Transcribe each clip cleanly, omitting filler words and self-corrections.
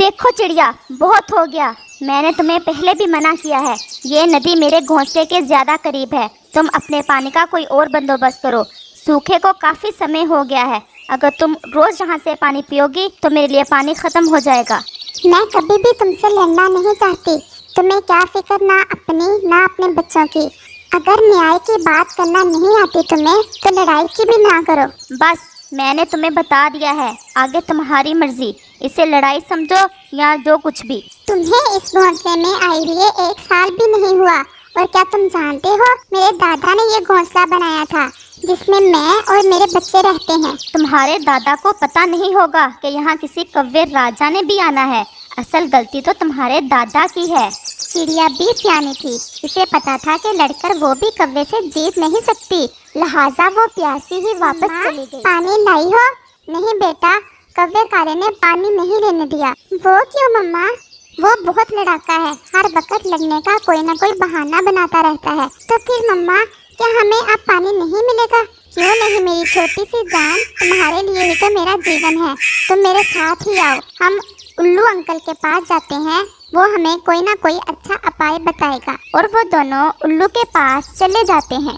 देखो चिड़िया, बहुत हो गया। मैंने तुम्हें पहले भी मना किया है। ये नदी मेरे घोंसले के ज्यादा करीब है। तुम अपने पानी का कोई और बंदोबस्त करो। सूखे को काफी समय हो गया है। अगर तुम रोज यहाँ से पानी पियोगी तो मेरे लिए पानी खत्म हो जाएगा। मैं कभी भी तुमसे लड़ना नहीं चाहती। तुम्हें क्या फिक्र, ना अपनी ना अपने बच्चों की। अगर न्याय की बात करना नहीं आती तुम्हें तो लड़ाई की भी ना करो। बस, मैंने तुम्हें बता दिया है, आगे तुम्हारी मर्जी। इसे लड़ाई समझो या जो कुछ भी। तुम्हें इस घोंसले में आए हुए 1 साल भी नहीं हुआ, और क्या तुम जानते हो मेरे दादा ने ये घोंसला बनाया था जिसमें मैं और मेरे बच्चे रहते हैं। तुम्हारे दादा को पता नहीं होगा कि यहाँ किसी कव्वे राजा ने भी आना है। असल गलती तो तुम्हारे दादा की है। चिड़िया भी सियानी थी। इसे पता था कि लड़कर वो भी कव्वे से जीत नहीं सकती, लिहाजा वो प्यासी ही वापस चली गई। पानी लाई हो? नहीं बेटा, कव्वे काले ने पानी नहीं लेने दिया। वो क्यों मम्मा? वो बहुत लड़ाका है, हर वक्त लड़ने का कोई ना कोई बहाना बनाता रहता है। तो फिर मम्मा, क्या हमें अब पानी नहीं मिलेगा? क्यों नहीं मेरी छोटी सी जान, तुम्हारे लिए ही तो मेरा जीवन है। तुम मेरे साथ ही आओ, हम उल्लू अंकल के पास जाते हैं। वो हमें कोई ना कोई अच्छा उपाय बताएगा। और वो दोनों उल्लू के पास चले जाते हैं।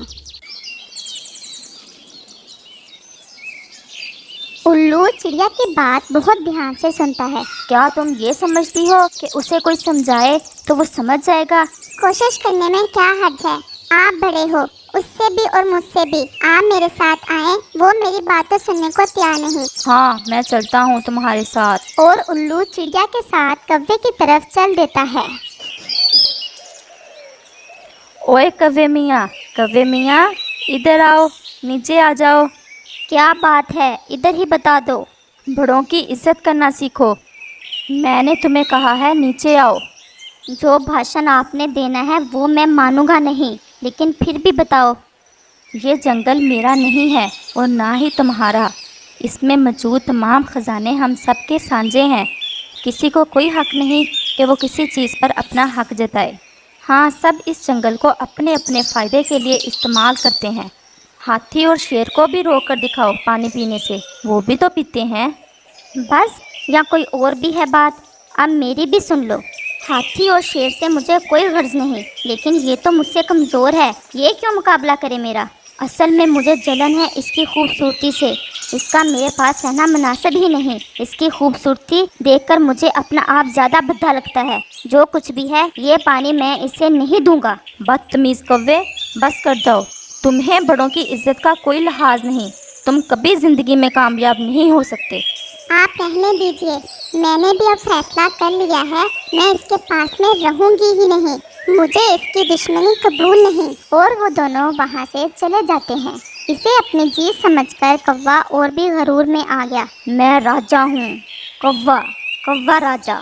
उल्लू चिड़िया की बात बहुत ध्यान से सुनता है। क्या तुम ये समझती हो कि उसे कोई समझाए तो वो समझ जाएगा? कोशिश करने में क्या हर्ज है? आप बड़े हो, उससे भी और मुझसे भी। आप मेरे साथ आए, वो मेरी बातें सुनने को तैयार नहीं। हाँ, मैं चलता हूँ तुम्हारे साथ। और उल्लू चिड़िया के साथ कव्वे की तरफ चल देता है। ओए कव्वे मियाँ, इधर आओ, नीचे आ जाओ। क्या बात है, इधर ही बता दो। बड़ों की इज्जत करना सीखो। मैंने तुम्हें कहा है नीचे आओ। जो भाषण आपने देना है वो मैं मानूंगा नहीं, लेकिन फिर भी बताओ। ये जंगल मेरा नहीं है और ना ही तुम्हारा। इसमें मौजूद तमाम ख़जाने हम सब के साझे हैं। किसी को कोई हक नहीं कि वो किसी चीज़ पर अपना हक जताए। हाँ, सब इस जंगल को अपने अपने फ़ायदे के लिए इस्तेमाल करते हैं। हाथी और शेर को भी रोक कर दिखाओ पानी पीने से, वो भी तो पीते हैं। बस, या कोई और भी है बात? अब मेरी भी सुन लो। हाथी और शेर से मुझे कोई गर्ज नहीं, लेकिन ये तो मुझसे कमज़ोर है। ये क्यों मुकाबला करे मेरा? असल में मुझे जलन है इसकी खूबसूरती से। इसका मेरे पास रहना मुनासिब ही नहीं। इसकी खूबसूरती देखकर मुझे अपना आप ज़्यादा भद्दा लगता है। जो कुछ भी है, ये पानी मैं इसे नहीं दूंगा। बदतमीज़ कव्वे, बस कर जाओ। तुम्हें बड़ों की इज्जत का कोई लिहाज नहीं। तुम कभी ज़िंदगी में कामयाब नहीं हो सकते। आप रहने दीजिए, मैंने भी अब फैसला कर लिया है। मैं इसके पास में रहूंगी ही नहीं। मुझे इसकी दुश्मनी कबूल नहीं। और वो दोनों वहाँ से चले जाते हैं। इसे अपनी जीत समझकर कौवा और भी गरूर में आ गया। मैं राजा हूँ, कौवा, कौवा राजा।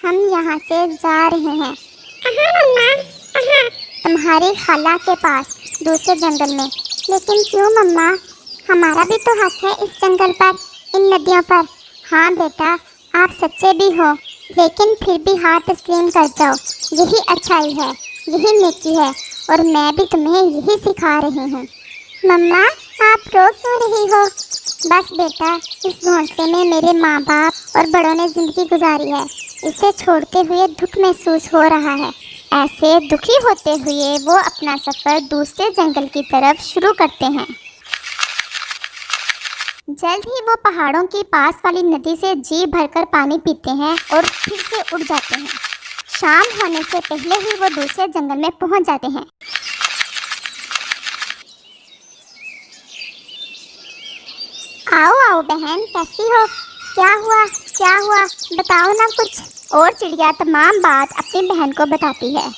हम यहाँ से जा रहे हैं। तुम्हारी खाला के पास, दूसरे जंगल में। लेकिन क्यों मम्मा? हमारा भी तो हक है इस जंगल पर, इन नदियों पर। हाँ बेटा, आप सच्चे भी हो, लेकिन फिर भी हाथ तस्लीम कर जाओ। यही अच्छाई है, यही नेकी है, और मैं भी तुम्हें यही सिखा रही हूँ। मम्मा, आप रो क्यों रही हो? बस बेटा, इस घोंसले में मेरे माँ बाप और बड़ों ने ज़िंदगी गुजारी है। इसे छोड़ते हुए दुख महसूस हो रहा है। ऐसे दुखी होते हुए वो अपना सफ़र दूसरे जंगल की तरफ शुरू करते हैं। जल्द ही वो पहाड़ों की पास वाली नदी से जी भरकर पानी पीते हैं और फिर से उड़ जाते हैं। शाम होने से पहले ही वो दूसरे जंगल में पहुंच जाते हैं। आओ आओ बहन, कैसी हो? क्या हुआ, क्या हुआ? बताओ ना कुछ। और चिड़िया तमाम बात अपनी बहन को बताती है।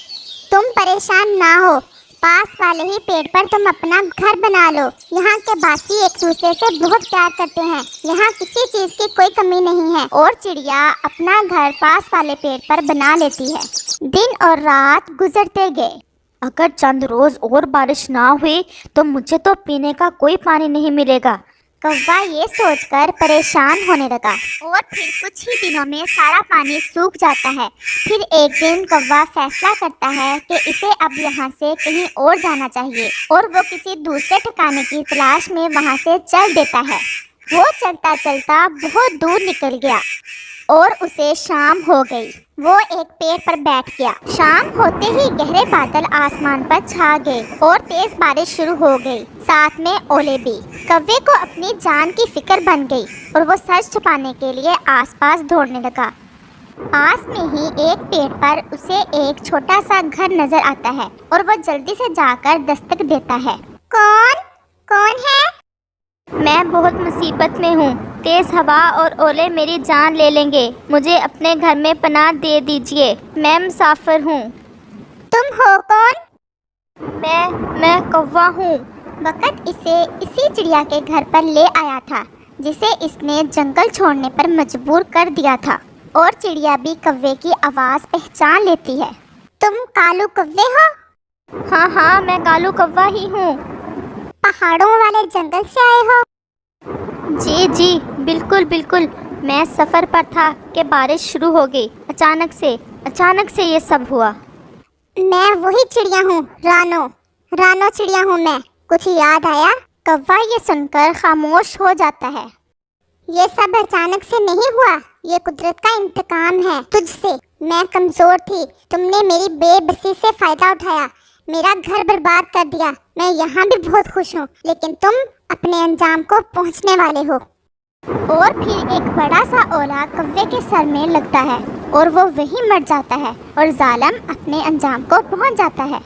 तुम परेशान ना हो, पास वाले ही पेड़ पर तुम अपना घर बना लो। यहाँ के बासी एक दूसरे से बहुत प्यार करते हैं। यहाँ किसी चीज की कोई कमी नहीं है। और चिड़िया अपना घर पास वाले पेड़ पर बना लेती है। दिन और रात गुजरते गए। अगर चंद रोज और बारिश ना हुई तो मुझे तो पीने का कोई पानी नहीं मिलेगा। कौवा ये सोचकर परेशान होने लगा। और फिर कुछ ही दिनों में सारा पानी सूख जाता है। फिर एक दिन कौवा फैसला करता है कि इसे अब यहाँ से कहीं और जाना चाहिए, और वो किसी दूसरे ठिकाने की तलाश में वहाँ से चल देता है। वो चलता चलता बहुत दूर निकल गया और उसे शाम हो गई। वो एक पेड़ पर बैठ गया। शाम होते ही गहरे बादल आसमान पर छा गए और तेज बारिश शुरू हो गई, साथ में ओले भी। कौवे को अपनी जान की फिक्र बन गई और वो सर छुपाने के लिए आसपास दौड़ने लगा। पास में ही एक पेड़ पर उसे एक छोटा सा घर नजर आता है और वो जल्दी से जाकर दस्तक देता है। कौन कौन है? मैं बहुत मुसीबत में हूँ। तेज़ हवा और ओले मेरी जान ले लेंगे। मुझे अपने घर में पनाह दे दीजिए। मैं मुसाफिर हूँ। तुम हो कौन? मैं कौवा हूँ। वक़्त इसे इसी चिड़िया के घर पर ले आया था जिसे इसने जंगल छोड़ने पर मजबूर कर दिया था। और चिड़िया भी कौवे की आवाज़ पहचान लेती है। तुम कालू कौवे हो? हाँ, मैं कालू कौवा ही हूँ। पहाड़ों वाले जंगल से आए हो? जी, बिल्कुल। मैं सफ़र पर था कि बारिश शुरू हो गई। अचानक से ये सब हुआ। मैं वही चिड़िया हूँ, रानो चिड़िया हूँ मैं। कुछ याद आया? कौवा ये सुनकर खामोश हो जाता है। ये सब अचानक से नहीं हुआ, ये कुदरत का इंतकाम है तुझसे। मैं कमजोर थी, तुमने मेरी बेबसी से फायदा उठाया, मेरा घर बर्बाद कर दिया। मैं यहाँ भी बहुत खुश हूँ, लेकिन तुम अपने अंजाम को पहुँचने वाले हो। और फिर एक बड़ा सा ओला कौवे के सर में लगता है और वो वहीं मर जाता है और जालिम अपने अंजाम को पहुँच जाता है।